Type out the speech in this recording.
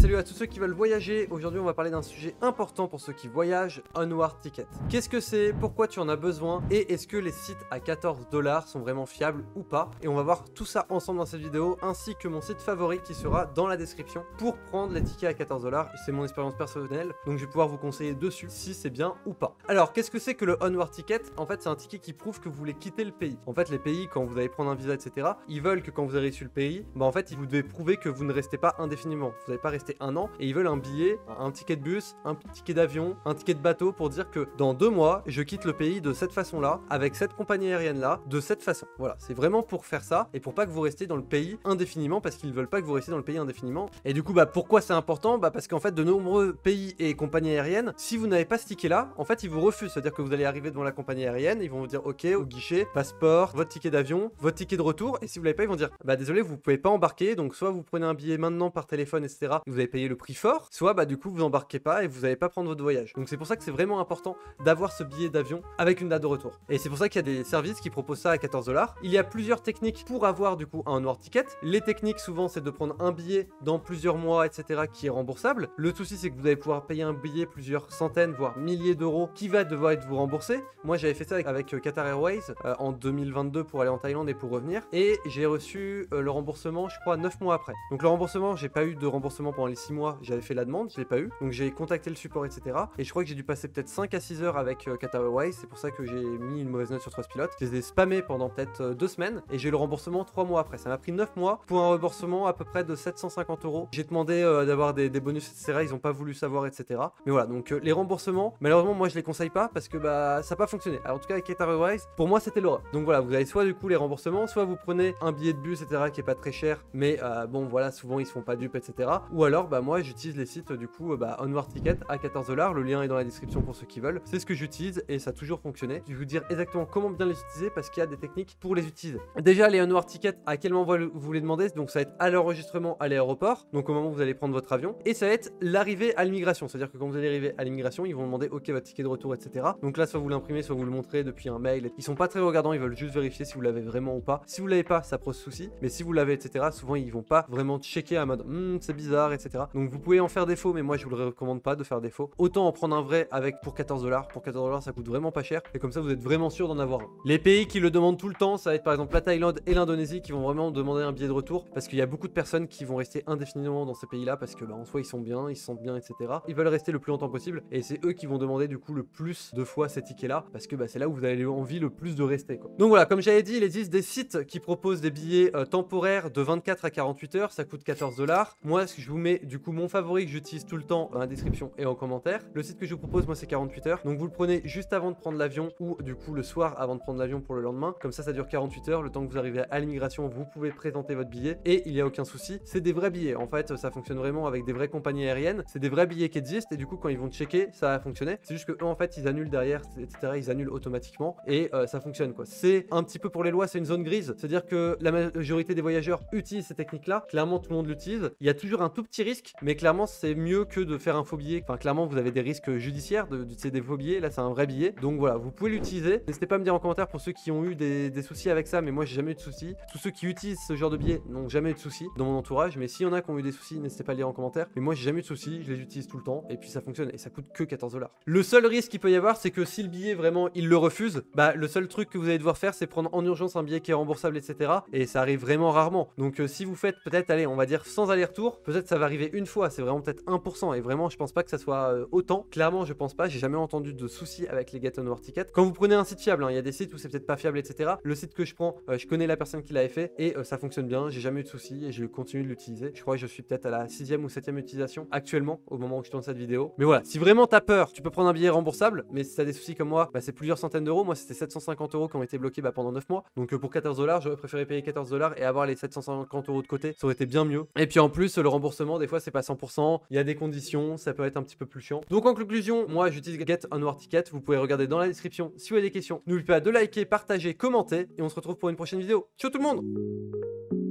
salut à tous ceux qui veulent voyager. Aujourd'hui on va parler d'un sujet important pour ceux qui voyagent, Onward Ticket. Qu'est-ce que c'est? Pourquoi tu en as besoin? Et est-ce que les sites à 14 $ sont vraiment fiables ou pas? Et on va voir tout ça ensemble dans cette vidéo, ainsi que mon site favori qui sera dans la description pour prendre les tickets à 14 $. C'est mon expérience personnelle, donc je vais pouvoir vous conseiller dessus si c'est bien ou pas. Alors qu'est-ce que c'est que le Onward Ticket? En fait c'est un ticket qui prouve que vous voulez quitter le pays. En fait les pays, quand vous allez prendre un visa etc, ils veulent que quand vous avez reçu le pays, bah en fait vous devez prouver que vous ne restez pas indéfiniment. Vous n'allez pas rester un an, et ils veulent un billet, un ticket de bus, un ticket d'avion, un ticket de bateau pour dire que dans 2 mois, je quitte le pays de cette façon-là, avec cette compagnie aérienne-là, de cette façon. Voilà, c'est vraiment pour faire ça et pour pas que vous restiez dans le pays indéfiniment, parce qu'ils veulent pas que vous restiez dans le pays indéfiniment. Et du coup, bah pourquoi c'est important? Bah parce qu'en fait, de nombreux pays et compagnies aériennes, si vous n'avez pas ce ticket-là, en fait, ils vous refusent. C'est-à-dire que vous allez arriver devant la compagnie aérienne, ils vont vous dire OK au guichet, passeport, votre ticket d'avion, votre ticket de retour, et si vous l'avez pas, ils vont dire bah désolé, vous pouvez pas embarquer, donc soit vous prenez un billet maintenant par téléphone, etc. Vous avez payé le prix fort, soit bah du coup vous embarquez pas et vous n'allez pas prendre votre voyage. Donc c'est pour ça que c'est vraiment important d'avoir ce billet d'avion avec une date de retour. Et c'est pour ça qu'il y a des services qui proposent ça à 14 $. Il y a plusieurs techniques pour avoir du coup un Onward Ticket. Les techniques souvent c'est de prendre un billet dans plusieurs mois etc qui est remboursable. Le souci c'est que vous allez pouvoir payer un billet plusieurs centaines voire milliers d'euros qui va devoir être vous remboursé. Moi j'avais fait ça avec Qatar Airways en 2022 pour aller en Thaïlande et pour revenir, et j'ai reçu le remboursement je crois 9 mois après. Donc le remboursement, j'ai pas eu de remboursement pendant les 6 mois, j'avais fait la demande, je l'ai pas eu, donc j'ai contacté le support etc, et je crois que j'ai dû passer peut-être 5 à 6 heures avec Qatar Airways. C'est pour ça que j'ai mis une mauvaise note sur Trustpilot. Je les ai spammés pendant peut-être 2 semaines et j'ai eu le remboursement 3 mois après. Ça m'a pris 9 mois pour un remboursement à peu près de 750 €. J'ai demandé d'avoir des bonus etc, ils ont pas voulu savoir etc, mais voilà. Donc les remboursements, malheureusement moi je les conseille pas parce que bah ça n'a pas fonctionné. Alors en tout cas avec Qatar Airways, pour moi c'était l'horreur. Donc voilà, vous avez soit du coup les remboursements, soit vous prenez un billet de bus etc qui est pas très cher, mais bon voilà, souvent ils se font pas dupes etc, ou alors bah moi j'utilise les sites du coup Onward Ticket à 14 $. Le lien est dans la description pour ceux qui veulent. C'est ce que j'utilise et ça a toujours fonctionné. Je vais vous dire exactement comment bien les utiliser parce qu'il y a des techniques pour les utiliser. Déjà les Onward Ticket, à quel moment vous les demandez? Donc ça va être à l'enregistrement à l'aéroport, donc au moment où vous allez prendre votre avion, et ça va être l'arrivée à l'immigration. C'est à dire que quand vous allez arriver à l'immigration, ils vont demander ok votre ticket de retour etc. Donc là soit vous l'imprimez, soit vous le montrez depuis un mail. Ils sont pas très regardants, ils veulent juste vérifier si vous l'avez vraiment ou pas. Si vous l'avez pas, ça pose souci, mais si vous l'avez etc, souvent ils vont pas vraiment checker à mode c'est bizarre etc. Donc vous pouvez en faire des faux, mais moi je vous le recommande pas de faire des faux. Autant en prendre un vrai avec pour 14 $. Pour 14 $ ça coûte vraiment pas cher, et comme ça vous êtes vraiment sûr d'en avoir un. Les pays qui le demandent tout le temps, ça va être par exemple la Thaïlande et l'Indonésie qui vont vraiment demander un billet de retour, parce qu'il y a beaucoup de personnes qui vont rester indéfiniment dans ces pays là parce que bah en soi ils sont bien, ils se sentent bien etc. Ils veulent rester le plus longtemps possible, et c'est eux qui vont demander du coup le plus de fois ces tickets là, parce que bah c'est là où vous avez envie le plus de rester quoi. Donc voilà, comme j'avais dit, il existe des sites qui proposent des billets temporaires de 24 à 48 heures, ça coûte 14 $. Moi je vous mets du coup mon favori que j'utilise tout le temps dans la description et en commentaire. Le site que je vous propose moi c'est 48 heures, donc vous le prenez juste avant de prendre l'avion, ou du coup le soir avant de prendre l'avion pour le lendemain, comme ça dure 48 heures, le temps que vous arrivez à l'immigration vous pouvez présenter votre billet et il n'y a aucun souci. C'est des vrais billets, en fait ça fonctionne vraiment avec des vraies compagnies aériennes, c'est des vrais billets qui existent, et du coup quand ils vont checker ça va fonctionner. C'est juste que eux en fait ils annulent derrière etc, ils annulent automatiquement et ça fonctionne quoi. C'est un petit peu pour les lois, c'est une zone grise, c'est à dire que la majorité des voyageurs utilisent ces techniques là, clairement tout le monde l'utilise. Il y a toujours un tout petit risque, mais clairement c'est mieux que de faire un faux billet. Enfin clairement vous avez des risques judiciaires d'utiliser des faux billets, là c'est un vrai billet, donc voilà, vous pouvez l'utiliser. N'hésitez pas à me dire en commentaire pour ceux qui ont eu des soucis avec ça, mais moi j'ai jamais eu de soucis. Tous ceux qui utilisent ce genre de billets n'ont jamais eu de soucis dans mon entourage, mais s'il y en a qui ont eu des soucis, n'hésitez pas à le dire en commentaire. Mais moi j'ai jamais eu de soucis, je les utilise tout le temps et puis ça fonctionne, et ça coûte que 14 $. Le seul risque qu'il peut y avoir, c'est que si le billet vraiment il le refuse, bah le seul truc que vous allez devoir faire c'est prendre en urgence un billet qui est remboursable etc, et ça arrive vraiment rarement. Donc si vous faites peut-être, allez on va dire sans aller-retour, peut-être ça va arriver une fois, c'est vraiment peut-être 1%, et vraiment je pense pas que ça soit autant. Clairement je pense pas, j'ai jamais entendu de soucis avec les Get Onward Ticket. Quand vous prenez un site fiable, il y a des sites où c'est peut-être pas fiable etc, le site que je prends, je connais la personne qui l'avait fait et ça fonctionne bien, j'ai jamais eu de soucis et je continue de l'utiliser. Je crois que je suis peut-être à la 6e ou 7e utilisation actuellement au moment où je tourne cette vidéo. Mais voilà, si vraiment t'as peur, tu peux prendre un billet remboursable, mais si t'as des soucis comme moi, bah c'est plusieurs centaines d'euros. Moi c'était 750 € qui ont été bloqués pendant 9 mois, donc pour 14 $, j'aurais préféré payer 14 $ et avoir les 750 € de côté, ça aurait été bien mieux. Et puis en plus le remboursement des fois c'est pas 100%, il y a des conditions, ça peut être un petit peu plus chiant. Donc en conclusion, moi j'utilise Get Onward Ticket, vous pouvez regarder dans la description si vous avez des questions. N'oubliez pas de liker, partager, commenter, et on se retrouve pour une prochaine vidéo. Ciao tout le monde!